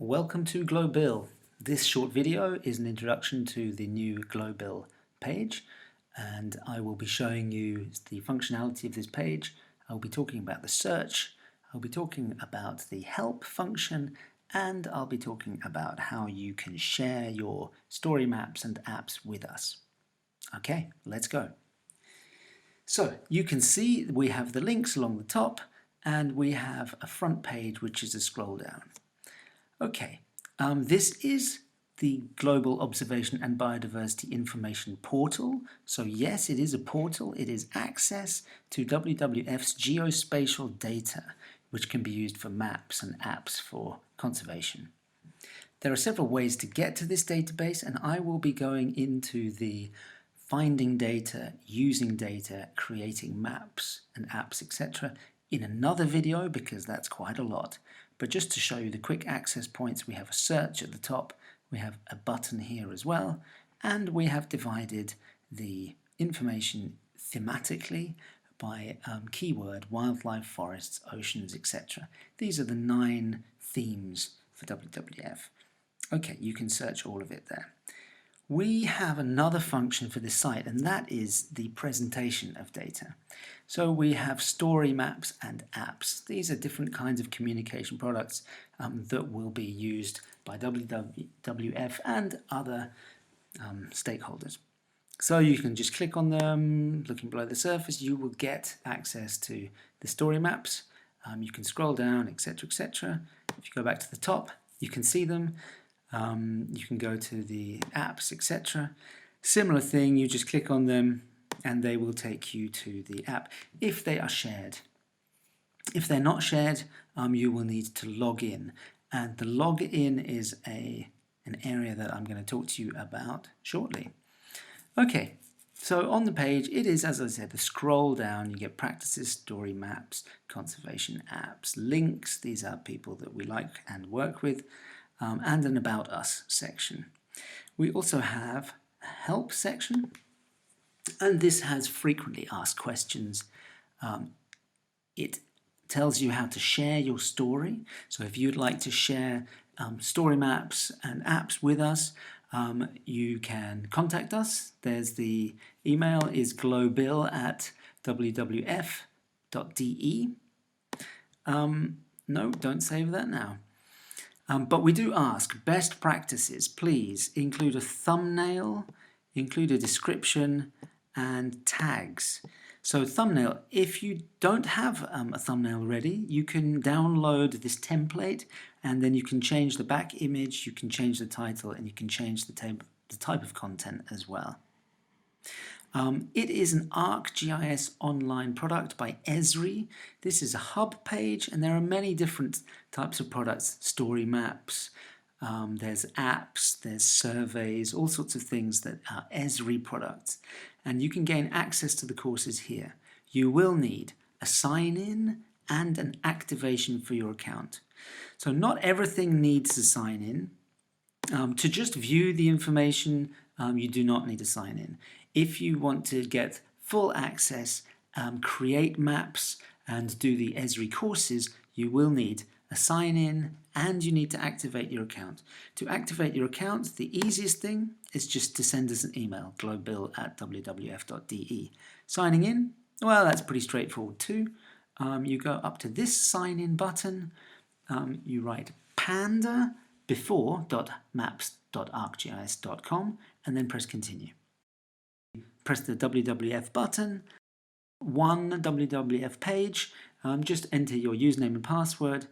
Welcome to GLOBIL. This short video is an introduction to the new GLOBIL page, and I will be showing you the functionality of this page. I'll be talking about the search, I'll be talking about the help function, and I'll be talking about how you can share your story maps and apps with us. Okay, let's go. So you can see we have the links along the top, and we have a front page which is a scroll down. Okay, this is the Global Observation and Biodiversity Information Portal. So yes, it is a portal. It is access to WWF's geospatial data, which can be used for maps and apps for conservation. There are several ways to get to this database, and I will be going into the finding data, using data, creating maps and apps, etc. in another video, because that's quite a lot. But just to show you the quick access points, we have a search at the top, we have a button here as well, and we have divided the information thematically by keyword: wildlife, forests, oceans, etc. These are the 9 themes for WWF. Okay, you can search all of it there. We have another function for this site, and that is the presentation of data. So we have story maps and apps. These are different kinds of communication products that will be used by WWF and other stakeholders. So you can just click on them. Looking below the surface, you will get access to the story maps. You can scroll down, etc., etc. If you go back to the top, you can see them. You can go to the apps, etc. Similar thing, you just click on them and they will take you to the app if they are shared. If they're not shared, you will need to log in, and the login is an area that I'm going to talk to you about shortly. Okay, so on the page it is, as I said, the scroll down. You get practices, story maps, conservation apps, links. These are people that we like and work with. And an About Us section. We also have a Help section, and this has frequently asked questions. It tells you how to share your story. So if you'd like to share story maps and apps with us, you can contact us. There's the email is globil@wwf.de. No, don't save that now. But we do ask, best practices, please include a thumbnail, include a description, and tags. So thumbnail, if you don't have a thumbnail ready, you can download this template, and then you can change the back image, you can change the title, and you can change the type of content as well. It is an ArcGIS online product by Esri. This is a hub page, and there are many different types of products: story maps, there's apps, there's surveys, all sorts of things that are Esri products. And you can gain access to the courses here. You will need a sign-in and an activation for your account. So not everything needs a sign-in. To just view the information, you do not need a sign-in. If you want to get full access, create maps, and do the Esri courses, you will need a sign-in and you need to activate your account. To activate your account, the easiest thing is just to send us an email, globil@wwf.de. Signing in, well, that's pretty straightforward too. You go up to this sign-in button, you write panda before .maps.arcgis.com, and then press continue. Press the WWF button, one WWF page, just enter your username and password,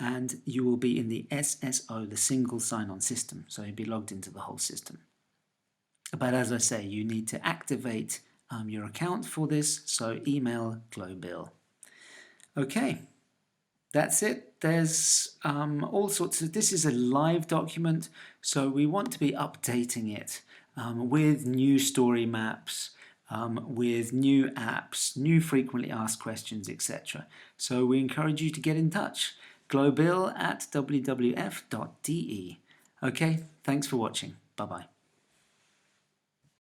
and you will be in the SSO, the single sign-on system, so you'll be logged into the whole system. But as I say, you need to activate your account for this, so email GLOBIL. Okay, that's it. There's all sorts of, this is a live document, so we want to be updating it with new story maps, with new apps, new frequently asked questions, etc. So we encourage you to get in touch. globil@wwf.de. Okay, thanks for watching. Bye-bye.